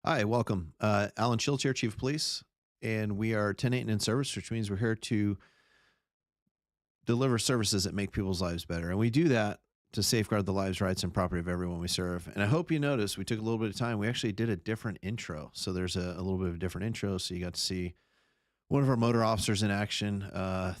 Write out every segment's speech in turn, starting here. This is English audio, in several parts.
Hi, welcome. Alan Schultz here, Chief of Police, and we are 10-8 and in service, which means we're here to deliver services that make people's lives better. And we do that to safeguard the lives, rights, and property of everyone we serve. And I hope you noticed we took a little bit of time. We actually did a different intro. So there's a little bit of a different intro. So you got to see one of our motor officers in action. I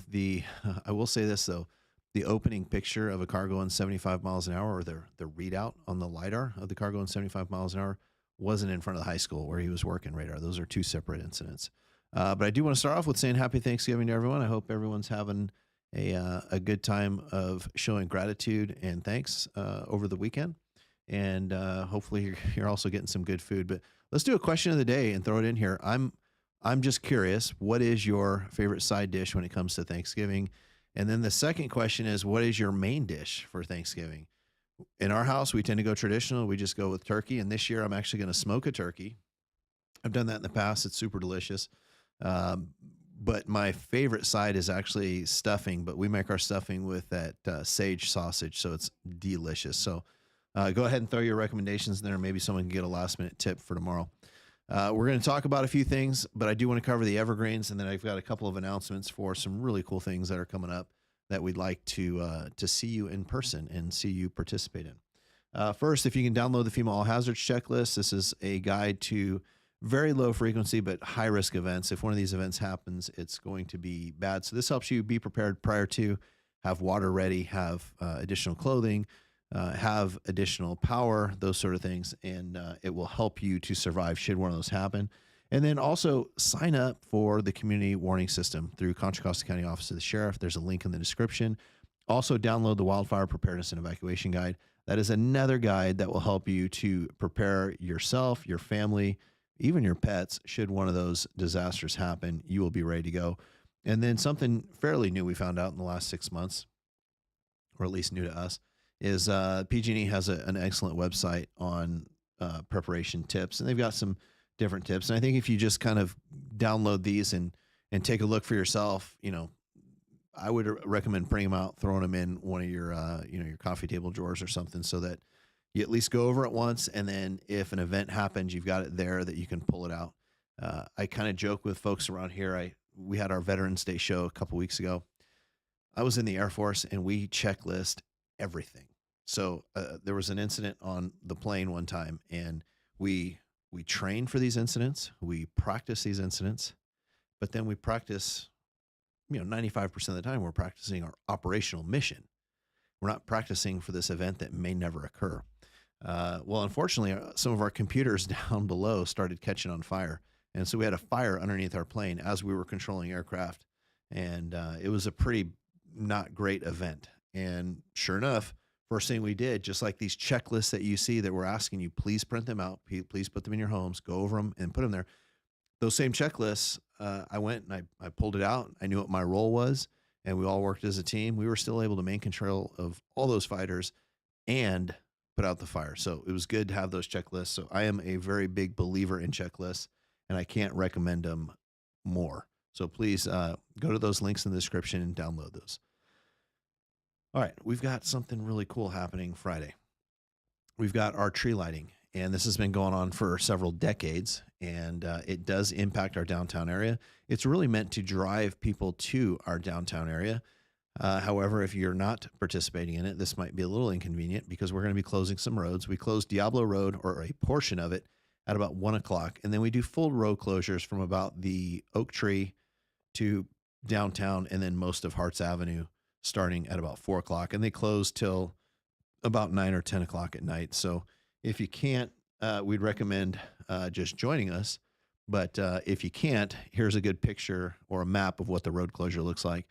will say this, though. The opening picture of a car going 75 miles an hour, or the readout on the LiDAR of the car going 75 miles an hour, wasn't in front of the high school where he was working radar. Those are two separate incidents. But I do want to start off with saying happy Thanksgiving to everyone. I hope everyone's having a good time of showing gratitude and thanks over the weekend. And hopefully you're also getting some good food. But let's do a question of the day and throw it in here. I'm just curious, what is your favorite side dish when it comes to Thanksgiving? And then the second question is, what is your main dish for Thanksgiving? In our house, we tend to go traditional. We just go with turkey. And this year, I'm actually going to smoke a turkey. I've done that in the past. It's super delicious. But my favorite side is actually stuffing. But we make our stuffing with that sage sausage. So it's delicious. So go ahead and throw your recommendations in there. Maybe someone can get a last minute tip for tomorrow. We're going to talk about a few things, but I do want to cover the evergreens. And then I've got a couple of announcements for some really cool things that are coming up that we'd like to see you in person and see you participate in. First, if you can download the FEMA All Hazards Checklist, this is a guide to very low frequency but high risk events. If one of these events happens, it's going to be bad. So this helps you be prepared prior to, have water ready, have additional clothing, have additional power, those sort of things, and it will help you to survive should one of those happen. And then also sign up for the community warning system through Contra Costa County Office of the Sheriff. There's a link in the description. Also download the Wildfire Preparedness and Evacuation Guide. That is another guide that will help you to prepare yourself, your family, even your pets. Should one of those disasters happen, you will be ready to go. And then something fairly new we found out in the last 6 months, or at least new to us, is PG&E has an excellent website on preparation tips, and they've got some different tips. And I think if you just kind of download these and take a look for yourself, I would recommend printing them out, throwing them in one of your, your coffee table drawers or something, so that you at least go over it once. And then if an event happens, you've got it there that you can pull it out. I kind of joke with folks around here. We had our Veterans Day show a couple weeks ago. I was in the Air Force and we checklist everything. So there was an incident on the plane one time, and we train for these incidents, we practice these incidents, but then we practice, 95% of the time we're practicing our operational mission. We're not practicing for this event that may never occur. Well, unfortunately, some of our computers down below started catching on fire. And so we had a fire underneath our plane as we were controlling aircraft. And it was a pretty not great event. And sure enough, first thing we did, just like these checklists that you see that we're asking you, please print them out, please put them in your homes, go over them and put them there. Those same checklists, I went and I pulled it out. I knew what my role was, and we all worked as a team. We were still able to maintain control of all those fighters and put out the fire. So it was good to have those checklists. So I am a very big believer in checklists, and I can't recommend them more. So please go to those links in the description and download those. All right, we've got something really cool happening Friday. We've got our tree lighting, and this has been going on for several decades, and it does impact our downtown area. It's really meant to drive people to our downtown area. However, if you're not participating in it, this might be a little inconvenient because we're going to be closing some roads. We close Diablo Road, or a portion of it, at about 1 o'clock, and then we do full road closures from about the Oak Tree to downtown, and then most of Harts Avenue starting at about 4 o'clock, and they close till about 9 or 10 o'clock at night. So if you can't, we'd recommend just joining us. But if you can't, here's a good picture or a map of what the road closure looks like.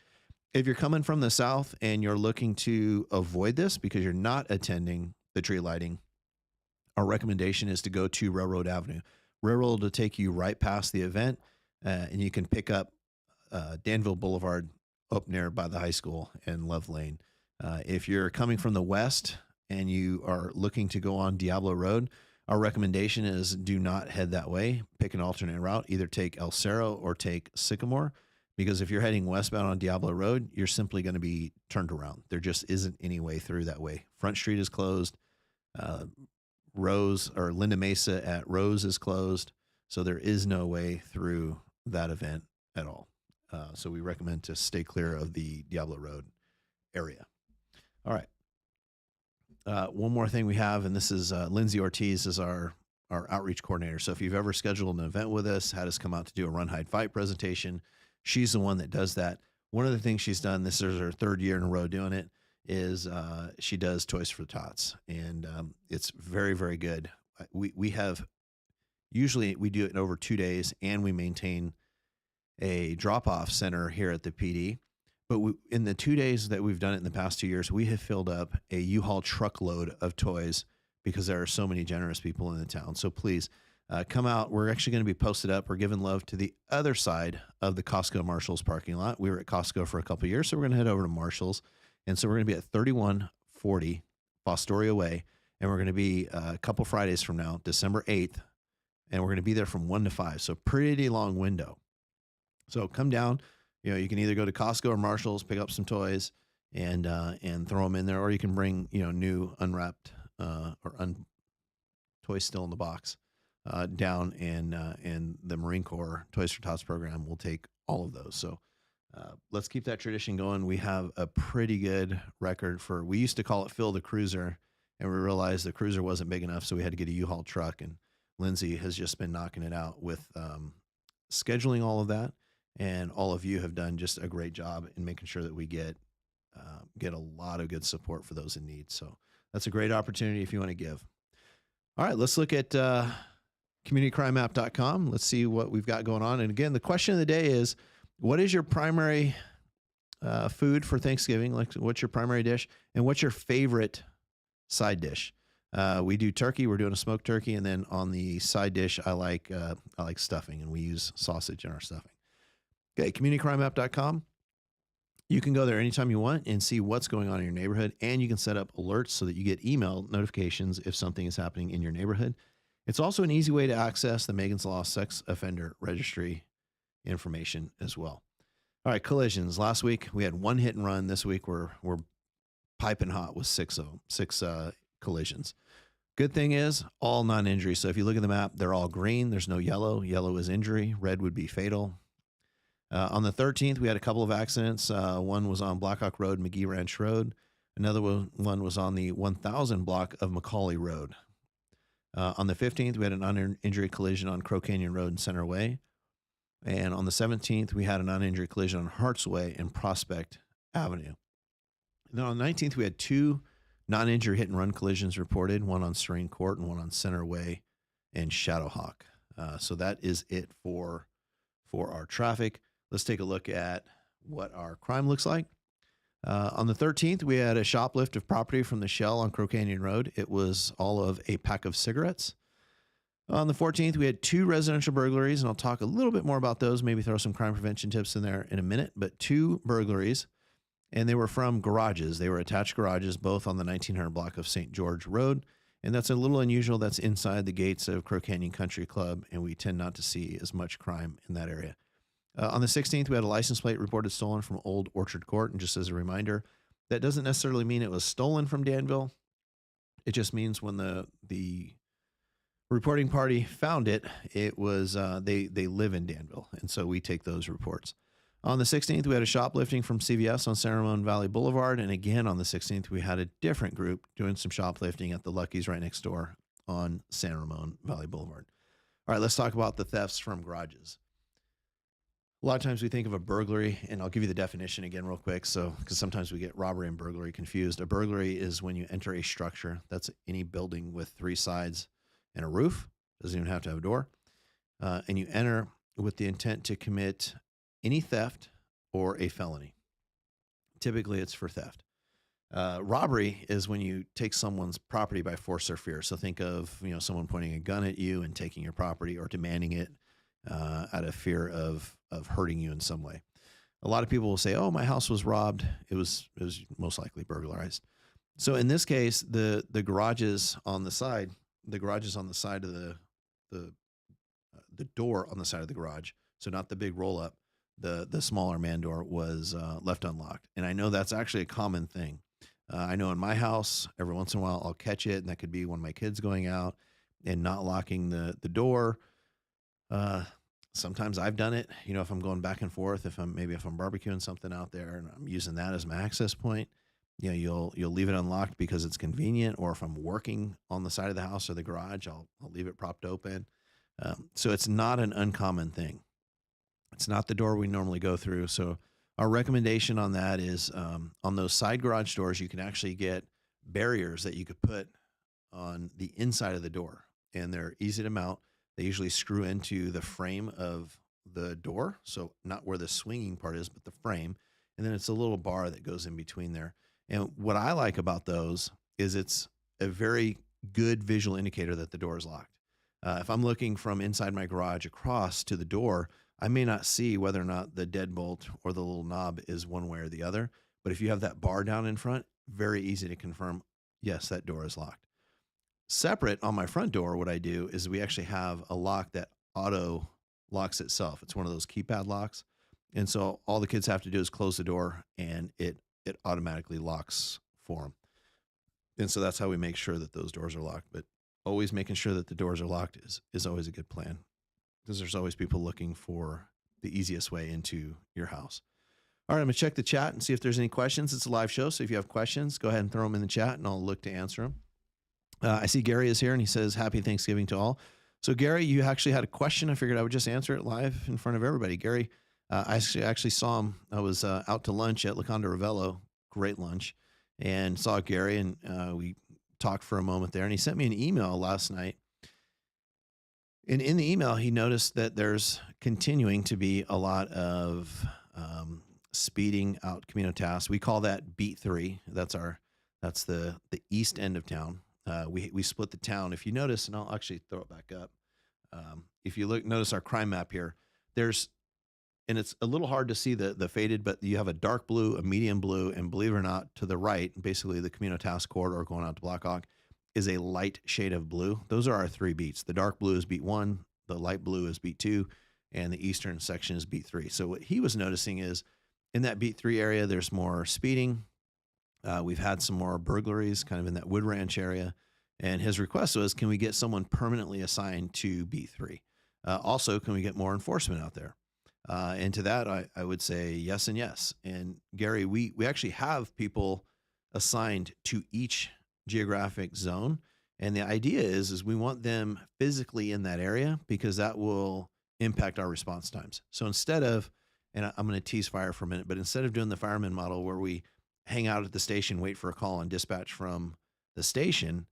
If you're coming from the south and you're looking to avoid this because you're not attending the tree lighting, our recommendation is to go to Railroad Avenue. Railroad will take you right past the event, and you can pick up Danville Boulevard up near by the high school and Love Lane. If you're coming from the west and you are looking to go on Diablo Road, our recommendation is do not head that way. Pick an alternate route. Either take El Cerro or take Sycamore, because if you're heading westbound on Diablo Road, you're simply going to be turned around. There just isn't any way through that way. Front Street is closed. Rose or Linda Mesa at Rose is closed. So there is no way through that event at all. So we recommend to stay clear of the Diablo Road area. All right. One more thing we have, and this is Lindsay Ortiz is our outreach coordinator. So if you've ever scheduled an event with us, had us come out to do a run, hide, fight presentation, she's the one that does that. One of the things she's done, this is her third year in a row doing it, is she does Toys for Tots, and it's very, very good. We have, usually we do it in over 2 days, and we maintain a drop-off center here at the PD. But in the 2 days that we've done it in the past 2 years, we have filled up a U-Haul truckload of toys because there are so many generous people in the town. So please come out. We're actually going to be posted up. We're giving love to the other side of the Costco Marshalls parking lot. We were at Costco for a couple of years, so we're going to head over to Marshalls. And so we're going to be at 3140 Fostoria Way. And we're going to be a couple Fridays from now, December 8th. And we're going to be there from 1 to 5. So pretty long window. So come down. You know, you can either go to Costco or Marshalls, pick up some toys, and throw them in there, or you can bring, you know, new unwrapped toys still in the box down, and the Marine Corps Toys for Tots program will take all of those. So let's keep that tradition going. We have a pretty good record for. We used to call it Fill the Cruiser, and we realized the cruiser wasn't big enough, so we had to get a U-Haul truck. And Lindsay has just been knocking it out with scheduling all of that. And all of you have done just a great job in making sure that we get a lot of good support for those in need. So that's a great opportunity if you want to give. All right, let's look at communitycrimemap.com. Let's see what we've got going on. And again, the question of the day is, what is your primary food for Thanksgiving? Like, what's your primary dish? And what's your favorite side dish? We do turkey. We're doing a smoked turkey. And then on the side dish, I like stuffing, and we use sausage in our stuffing. Okay, communitycrimemap.com. You can go there anytime you want and see what's going on in your neighborhood, and you can set up alerts so that you get email notifications if something is happening in your neighborhood. It's also an easy way to access the Megan's Law Sex Offender Registry information as well. All right, collisions. Last week we had one hit and run. This week we're piping hot with six collisions. Good thing is all non-injury. So if you look at the map, they're all green. There's no yellow. Yellow is injury. Red would be fatal. On the 13th, we had a couple of accidents. One was on Blackhawk Road, McGee Ranch Road. Another one was on the 1000 block of Macaulay Road. On the 15th, we had an non-injury collision on Crow Canyon Road and Center Way. And on the 17th, we had a non-injury collision on Harts Way and Prospect Avenue. And then on the 19th, we had two non-injury hit-and-run collisions reported, one on Serene Court and one on Center Way and Shadowhawk. So that is it for our traffic. Let's take a look at what our crime looks like. On the 13th, we had a shoplift of property from the Shell on Crow Canyon Road. It was all of a pack of cigarettes. On the 14th, we had two residential burglaries, and I'll talk a little bit more about those, maybe throw some crime prevention tips in there in a minute, but two burglaries, and they were from garages. They were attached garages, both on the 1900 block of St. George Road, and that's a little unusual. That's inside the gates of Crow Canyon Country Club, and we tend not to see as much crime in that area. On the 16th, we had a license plate reported stolen from Old Orchard Court. And just as a reminder, that doesn't necessarily mean it was stolen from Danville. It just means when the reporting party found it, it was they live in Danville. And so we take those reports. On the 16th, we had a shoplifting from CVS on San Ramon Valley Boulevard. And again, on the 16th, we had a different group doing some shoplifting at the Lucky's right next door on San Ramon Valley Boulevard. All right, let's talk about the thefts from garages. A lot of times we think of a burglary, and I'll give you the definition again real quick. So, because sometimes we get robbery and burglary confused. A burglary is when you enter a structure. That's any building with three sides and a roof. Doesn't even have to have a door. And you enter with the intent to commit any theft or a felony. Typically, it's for theft. Robbery is when you take someone's property by force or fear. So think of, someone pointing a gun at you and taking your property or demanding it out of fear of hurting you in some way. A lot of people will say, "Oh, my house was robbed." It was most likely burglarized. So in this case, the garages on the side, of the door on the side of the garage. So not the big roll up, the smaller man door was left unlocked. And I know that's actually a common thing. I know in my house, every once in a while I'll catch it, and that could be one of my kids going out and not locking the door. Uh, Sometimes I've done it, if I'm going back and forth, if I'm barbecuing something out there and I'm using that as my access point, you'll leave it unlocked because it's convenient, or if I'm working on the side of the house or the garage, I'll leave it propped open. So it's not an uncommon thing. It's not the door we normally go through. So our recommendation on that is, on those side garage doors, you can actually get barriers that you could put on the inside of the door, and they're easy to mount. They usually screw into the frame of the door, so not where the swinging part is, but the frame. And then it's a little bar that goes in between there. And what I like about those is it's a very good visual indicator that the door is locked. If I'm looking from inside my garage across to the door, I may not see whether or not the deadbolt or the little knob is one way or the other. But if you have that bar down in front, very easy to confirm, yes, that door is locked. Separate on my front door, what I do is we actually have a lock that auto locks itself. It's one of those keypad locks. And so all the kids have to do is close the door, and it automatically locks for them. And so that's how we make sure that those doors are locked. But always making sure that the doors are locked is always a good plan, because there's always people looking for the easiest way into your house. All right, I'm going to check the chat and see if there's any questions. It's a live show, so if you have questions, go ahead and throw them in the chat, and I'll look to answer them. I see Gary is here, and he says, Happy Thanksgiving to all. So, Gary, you actually had a question. I figured I would just answer it live in front of everybody. Gary, I actually saw him. I was out to lunch at La Conda Ravello, great lunch, and saw Gary, and we talked for a moment there. And he sent me an email last night. And in the email, he noticed that there's continuing to be a lot of speeding out Communitas. We call that Beat 3. That's the east end of town. We split the town. If you notice, and I'll actually throw it back up. If you notice our crime map here, and it's a little hard to see the faded, but you have a dark blue, a medium blue, and believe it or not, to the right, basically the Communitas corridor going out to Blackhawk, is a light shade of blue. Those are our 3 beats. The dark blue is beat 1, the light blue is beat 2, and the eastern section is beat 3. So what he was noticing is in that beat 3 area, there's more speeding. We've had some more burglaries kind of in that Wood Ranch area. And his request was, can we get someone permanently assigned to beat 3? Also, can we get more enforcement out there? And to that, I would say yes and yes. And Gary, we actually have people assigned to each geographic zone. And the idea is we want them physically in that area, because that will impact our response times. So instead of, and I'm going to tease fire for a minute, but instead of doing the fireman model where we hang out at the station, wait for a call, and dispatch from the station,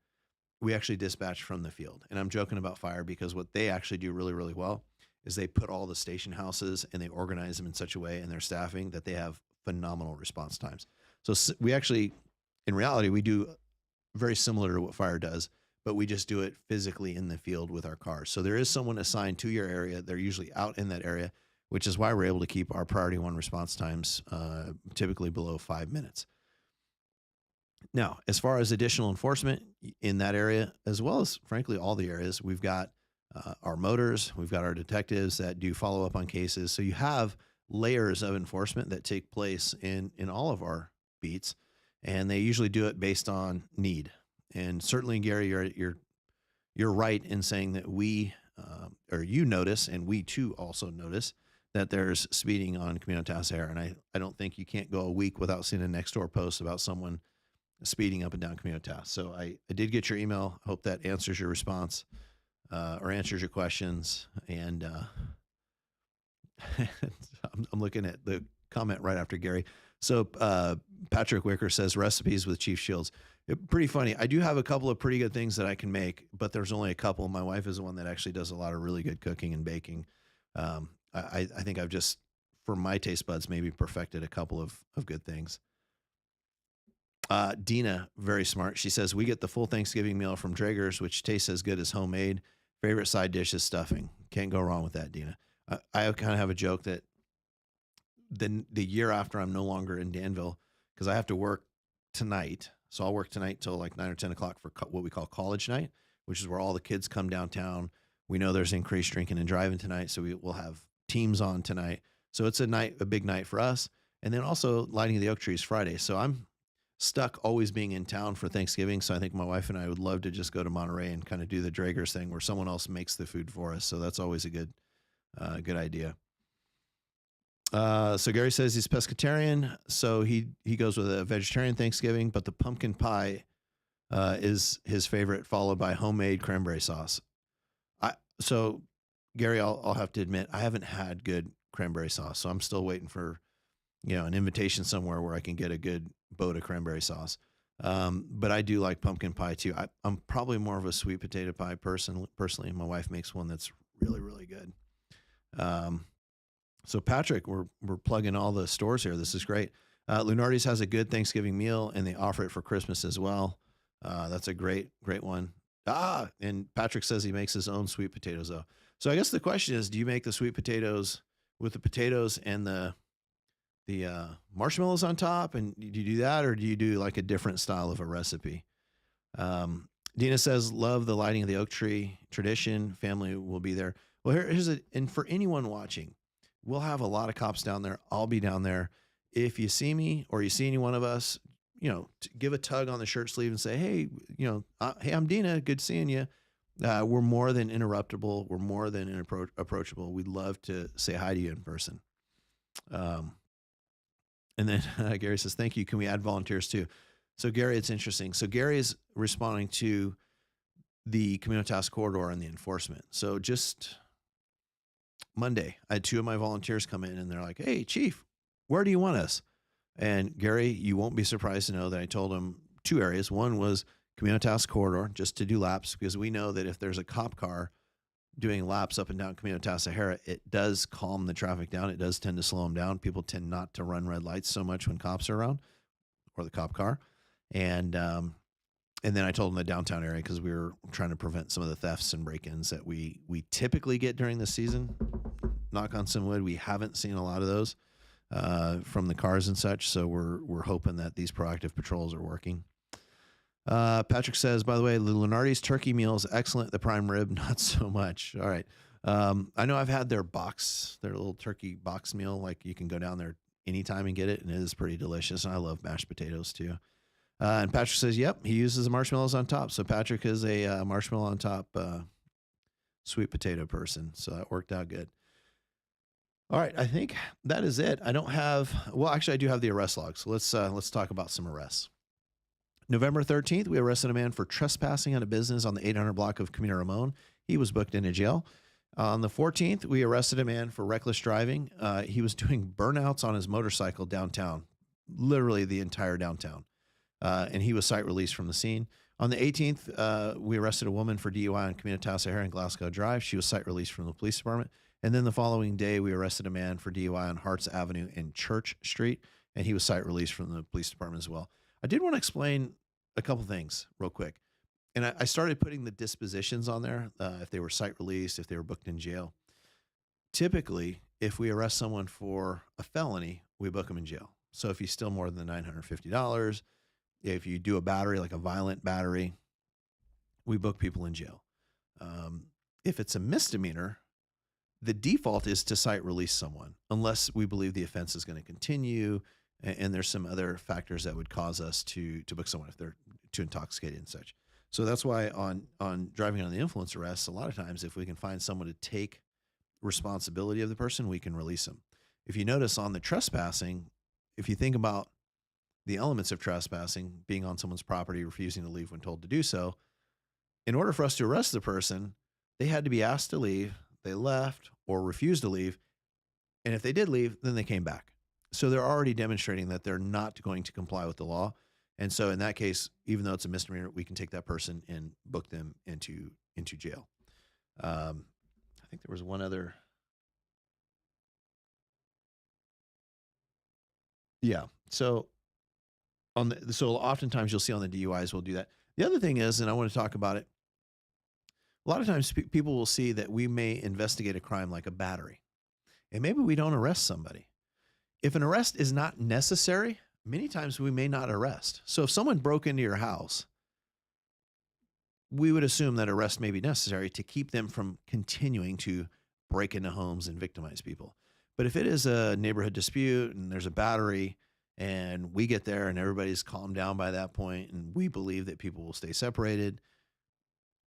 we actually dispatch from the field. And I'm joking about fire, because what they actually do really, really well is they put all the station houses and they organize them in such a way in their staffing that they have phenomenal response times. So we actually, in reality, we do very similar to what fire does, but we just do it physically in the field with our cars. So there is someone assigned to your area. They're usually out in that area, which is why we're able to keep our priority 1 response times typically below 5 minutes. Now, as far as additional enforcement in that area, as well as, frankly, all the areas, we've got our motors, we've got our detectives that do follow up on cases. So you have layers of enforcement that take place in all of our beats, and they usually do it based on need. And certainly, Gary, you're right in saying that or you notice, and we too also notice, that there's speeding on Communitas Air. And I don't think you can't go a week without seeing a next door post about someone speeding up and down Communitas. So I did get your email. Hope that answers your response or answers your questions. And I'm looking at the comment right after Gary. So Patrick Wicker says recipes with Chief Shields. Pretty funny. I do have a couple of pretty good things that I can make, but there's only a couple. My wife is the one that actually does a lot of really good cooking and baking. I think I've just, for my taste buds, maybe perfected a couple of good things. Dina, very smart. She says, we get the full Thanksgiving meal from Draeger's, which tastes as good as homemade. Favorite side dish is stuffing. Can't go wrong with that, Dina. I kind of have a joke that the year after I'm no longer in Danville, because I have to work tonight. So I'll work tonight till like 9 or 10 o'clock for what we call college night, which is where all the kids come downtown. We know there's increased drinking and driving tonight, so we'll have teams on tonight. So it's a big night for us. And then also lighting the oak trees Friday. So I'm stuck always being in town for Thanksgiving. So I think my wife and I would love to just go to Monterey and kind of do the Draeger's thing where someone else makes the food for us. So that's always a good idea. So Gary says he's pescatarian, so he goes with a vegetarian Thanksgiving, but the pumpkin pie is his favorite, followed by homemade cranberry sauce. So Gary, I'll have to admit, I haven't had good cranberry sauce, so I'm still waiting for an invitation somewhere where I can get a good boat of cranberry sauce. But I do like pumpkin pie too. I'm probably more of a sweet potato pie person personally. My wife makes one that's really, really good. So Patrick, we're plugging all the stores here. This is great. Lunardi's has a good Thanksgiving meal, and they offer it for Christmas as well. That's a great one. And Patrick says he makes his own sweet potatoes though. So I guess the question is, do you make the sweet potatoes with the potatoes and the marshmallows on top? And do you do that, or do you do like a different style of a recipe? Dina says, love the lighting of the oak tree tradition. Family will be there. Well, and for anyone watching, we'll have a lot of cops down there. I'll be down there. If you see me or you see any one of us, give a tug on the shirt sleeve and say, hey, hey, I'm Dina. Good seeing you. We're more than interruptible. We're more than approachable. We'd love to say hi to you in person. And then Gary says, thank you. Can we add volunteers too? So Gary, it's interesting. So Gary is responding to the Communitas corridor and the enforcement. So just Monday, I had 2 of my volunteers come in and they're like, hey, Chief, where do you want us? And Gary, you won't be surprised to know that I told him 2 areas. One was Communitas corridor, just to do laps, because we know that if there's a cop car doing laps up and down Communitas Sahara, it does calm the traffic down. It does tend to slow them down. People tend not to run red lights so much when cops are around, or the cop car. And then I told him the downtown area, because we were trying to prevent some of the thefts and break-ins that we typically get during the season. Knock on some wood, we haven't seen a lot of those from the cars and such. So we're hoping that these proactive patrols are working. Patrick says, by the way, Lunardi's turkey meal is excellent. The prime rib, not so much. All right. I know I've had their little turkey box meal. Like, you can go down there anytime and get it, and it is pretty delicious. And I love mashed potatoes too. And Patrick says, yep, he uses the marshmallows on top. So Patrick is a marshmallow on top sweet potato person. So that worked out good. All right. I think that is it. I don't have, well, actually I do have the arrest log. So let's talk about some arrests. November 13th, we arrested a man for trespassing on a business on the 800 block of Camino Ramon. He was booked into jail. On the 14th, we arrested a man for reckless driving. He was doing burnouts on his motorcycle downtown, literally the entire downtown. And he was site released from the scene. On the 18th, we arrested a woman for DUI on Communitas Sahara and Glasgow Drive. She was site released from the police department. And then the following day, we arrested a man for DUI on Harts Avenue and Church Street, and he was site released from the police department as well. I did want to explain a couple things real quick. And I started putting the dispositions on there, if they were site released, if they were booked in jail. Typically, if we arrest someone for a felony, we book them in jail. So if you steal more than $950, if you do a battery, like a violent battery, we book people in jail. If it's a misdemeanor, the default is to site release someone, unless we believe the offense is going to continue, and there's some other factors that would cause us to book someone if they're too intoxicated and such. So that's why on driving on the influence arrests, a lot of times if we can find someone to take responsibility of the person, we can release them. If you notice on the trespassing, if you think about the elements of trespassing, being on someone's property, refusing to leave when told to do so, in order for us to arrest the person, they had to be asked to leave, they left, or refused to leave. And if they did leave, then they came back. So they're already demonstrating that they're not going to comply with the law. And so in that case, even though it's a misdemeanor, we can take that person and book them into jail. I think there was one other. Yeah. So so oftentimes you'll see on the DUIs, we'll do that. The other thing is, and I want to talk about it, a lot of times people will see that we may investigate a crime like a battery, and maybe we don't arrest somebody. If an arrest is not necessary, many times we may not arrest. So if someone broke into your house, we would assume that arrest may be necessary to keep them from continuing to break into homes and victimize people. But if it is a neighborhood dispute and there's a battery and we get there and everybody's calmed down by that point, and we believe that people will stay separated.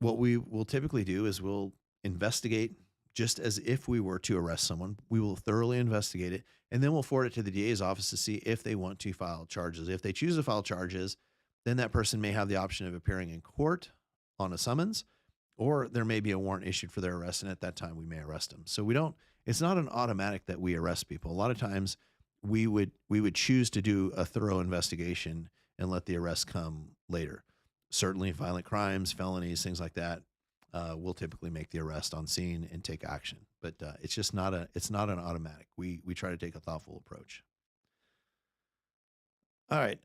What we will typically do is we'll investigate just as if we were to arrest someone. We will thoroughly investigate it, and then we'll forward it to the DA's office to see if they want to file charges. If they choose to file charges, then that person may have the option of appearing in court on a summons, or there may be a warrant issued for their arrest, and at that time we may arrest them. So it's not an automatic that we arrest people. A lot of times we would choose to do a thorough investigation and let the arrest come later. Certainly violent crimes, felonies, things like that, we'll typically make the arrest on scene and take action. But it's just not an automatic. We try to take a thoughtful approach. All right.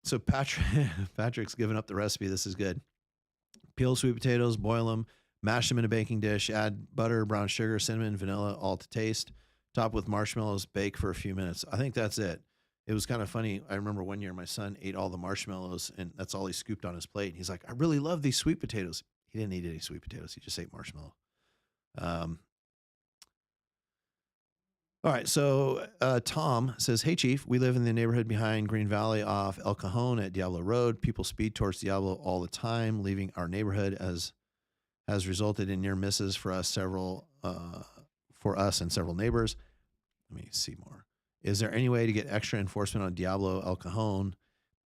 So Patrick's given up the recipe. This is good. Peel sweet potatoes, boil them, mash them in a baking dish, add butter, brown sugar, cinnamon, vanilla, all to taste. Top with marshmallows, bake for a few minutes. I think that's it. It was kind of funny. I remember one year my son ate all the marshmallows, and that's all he scooped on his plate. He's like, I really love these sweet potatoes. He didn't eat any sweet potatoes. He just ate marshmallow. All right. So Tom says, hey, Chief, we live in the neighborhood behind Green Valley off El Cajon at Diablo Road. People speed towards Diablo all the time, leaving our neighborhood has resulted in near misses for us and several neighbors. Let me see more. Is there any way to get extra enforcement on Diablo El Cajon?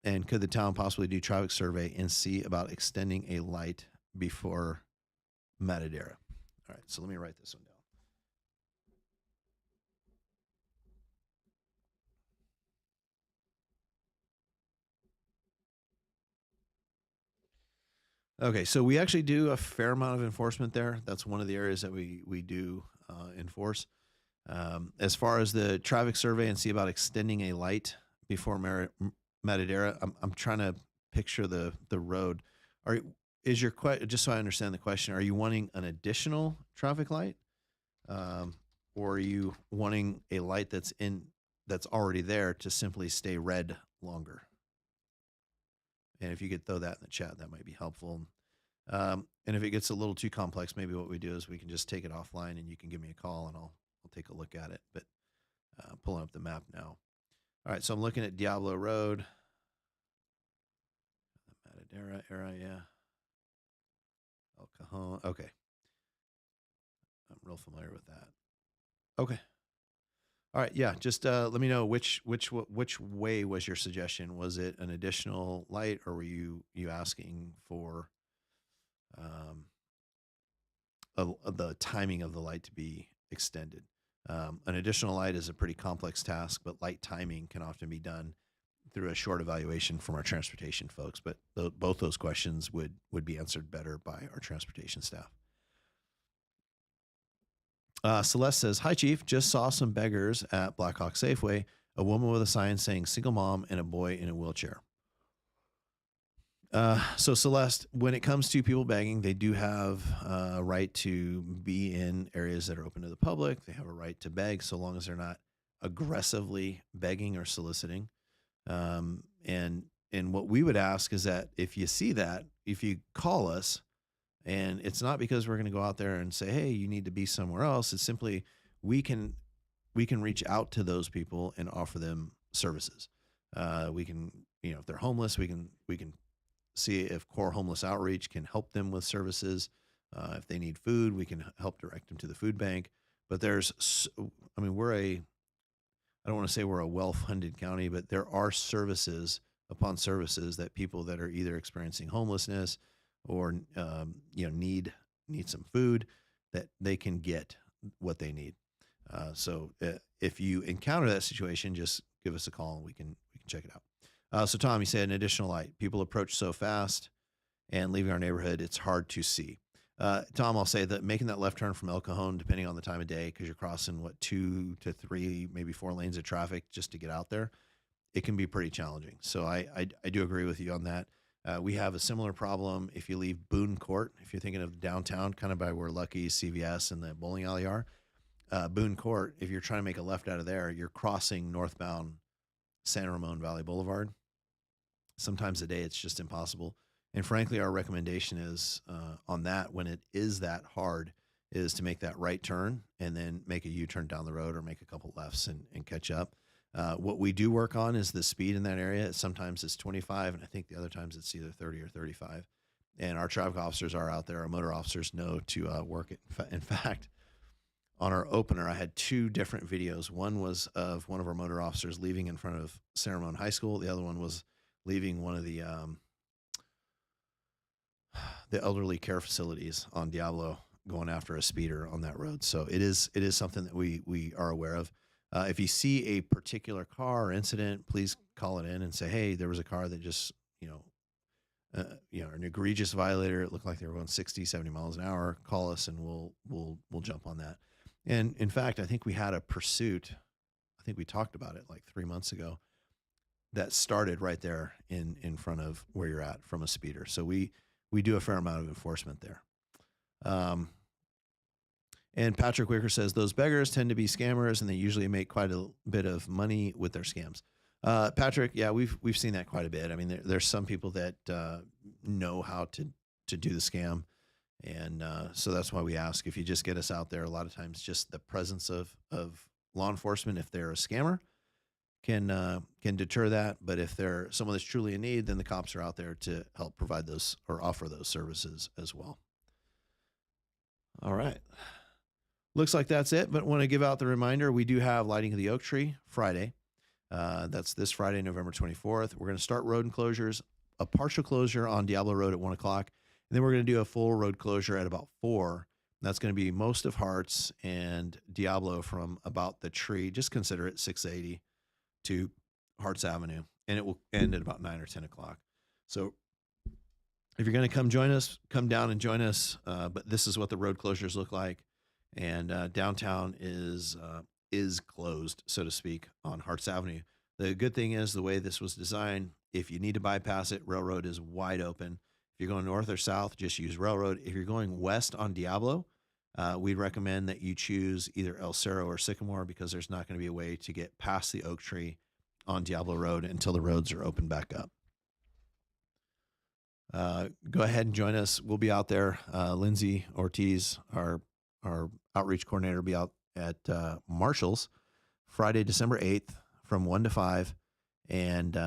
And could the town possibly do traffic survey and see about extending a light before Matadera? All right, so let me write this one down. Okay, so we actually do a fair amount of enforcement there. That's one of the areas that we do enforce. As far as the traffic survey and see about extending a light before Matadera, I'm trying to picture the road. Just so I understand the question, are you wanting an additional traffic light, or are you wanting a light that's already there to simply stay red longer? And if you could throw that in the chat, that might be helpful. And if it gets a little too complex, maybe what we do is we can just take it offline and you can give me a call and I'll take a look at it. But pulling up the map now. All right, so I'm looking at Diablo Road. The Matadera area. El Cajon. Okay. I'm real familiar with that. Okay. All right, yeah. Just let me know which way was your suggestion. Was it an additional light, or were you asking for the timing of the light to be extended? An additional light is a pretty complex task, but light timing can often be done through a short evaluation from our transportation folks. But both those questions would be answered better by our transportation staff. Celeste says, hi, Chief. Just saw some beggars at Blackhawk Safeway, a woman with a sign saying single mom and a boy in a wheelchair. So Celeste, when it comes to people begging, they do have a right to be in areas that are open to the public. They have a right to beg so long as they're not aggressively begging or soliciting. And what we would ask is that if you see that, if you call us, and it's not because we're going to go out there and say, hey, you need to be somewhere else. It's simply we can reach out to those people and offer them services. We can, if they're homeless, we can see if Core Homeless Outreach can help them with services. If they need food, we can help direct them to the food bank. But I don't want to say we're a well-funded county, but there are services upon services that people that are either experiencing homelessness or need some food, that they can get what they need. So if you encounter that situation, just give us a call and we can check it out. So Tom, you said an additional light. People approach so fast and leaving our neighborhood, it's hard to see. Tom, I'll say that making that left turn from El Cajon, depending on the time of day, because you're crossing 2 to 3, maybe 4 lanes of traffic just to get out there, it can be pretty challenging. So I do agree with you on that. We have a similar problem if you leave Boone Court. If you're thinking of downtown, kind of by where Lucky's, CVS, and the bowling alley are, Boone Court, if you're trying to make a left out of there, you're crossing northbound San Ramon Valley Boulevard. Sometimes a day it's just impossible. And frankly, our recommendation is on that, when it is that hard, is to make that right turn and then make a U-turn down the road or make a couple lefts and catch up. What we do work on is the speed in that area. Sometimes it's 25, and I think the other times it's either 30 or 35. And our traffic officers are out there. Our motor officers know to work it. In fact, on our opener, I had 2 different videos. One was of one of our motor officers leaving in front of San Ramon High School. The other one was leaving one of the elderly care facilities on Diablo, going after a speeder on that road. So it is something that we are aware of. If you see a particular car or incident, please call it in and say, hey, there was a car that just, an egregious violator. It looked like they were going 60, 70 miles an hour. Call us and we'll jump on that. And in fact, I think we had a pursuit. I think we talked about it like 3 months ago that started right there in front of where you're at from a speeder. So we do a fair amount of enforcement there. And Patrick Wicker says, those beggars tend to be scammers and they usually make quite a bit of money with their scams. Patrick, yeah, we've seen that quite a bit. I mean, there's some people that know how to do the scam. And so that's why we ask, if you just get us out there, a lot of times just the presence of law enforcement, if they're a scammer, can deter that. But if they're someone that's truly in need, then the cops are out there to help provide those or offer those services as well. All right. Looks like that's it, but want to give out the reminder, we do have Lighting of the Oak Tree Friday. That's this Friday, November 24th. We're going to start road enclosures, a partial closure on Diablo Road at 1 o'clock. And then we're going to do a full road closure at about 4. That's going to be most of Harts and Diablo from about the tree. Just consider it 680 to Harts Avenue. And it will end at about 9 or 10 o'clock. So if you're going to come join us, come down and join us. But this is what the road closures look like. And downtown is closed, so to speak, on Harts Avenue. The good thing is the way this was designed, if you need to bypass it, Railroad is wide open. If you're going north or south, just use Railroad. If you're going west on Diablo, we'd recommend that you choose either El Cerro or Sycamore, because there's not going to be a way to get past the oak tree on Diablo Road until the roads are opened back up. Go ahead and join us. We'll be out there. Lindsay Ortiz, our outreach coordinator, will be out at Marshall's Friday, December 8th from 1 to 5. And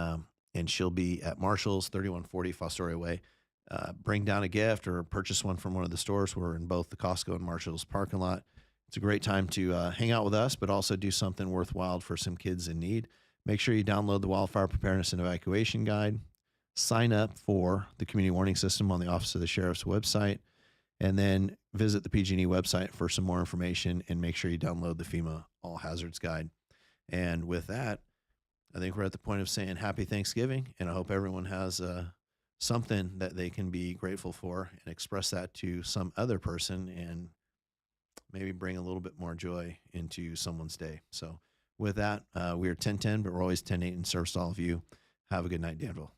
she'll be at Marshall's, 3140 Fostoria Way. Bring down a gift or purchase one from one of the stores. We're in both the Costco and Marshall's parking lot. It's a great time to hang out with us, but also do something worthwhile for some kids in need. Make sure you download the Wildfire Preparedness and Evacuation Guide. Sign up for the Community Warning System on the Office of the Sheriff's website, and then visit the PG&E website for some more information, and make sure you download the FEMA All Hazards Guide. And with that, I think we're at the point of saying happy Thanksgiving, and I hope everyone has something that they can be grateful for and express that to some other person and maybe bring a little bit more joy into someone's day. So with that, we are 10-10, but we're always 10-8 in service to all of you. Have a good night, Danville.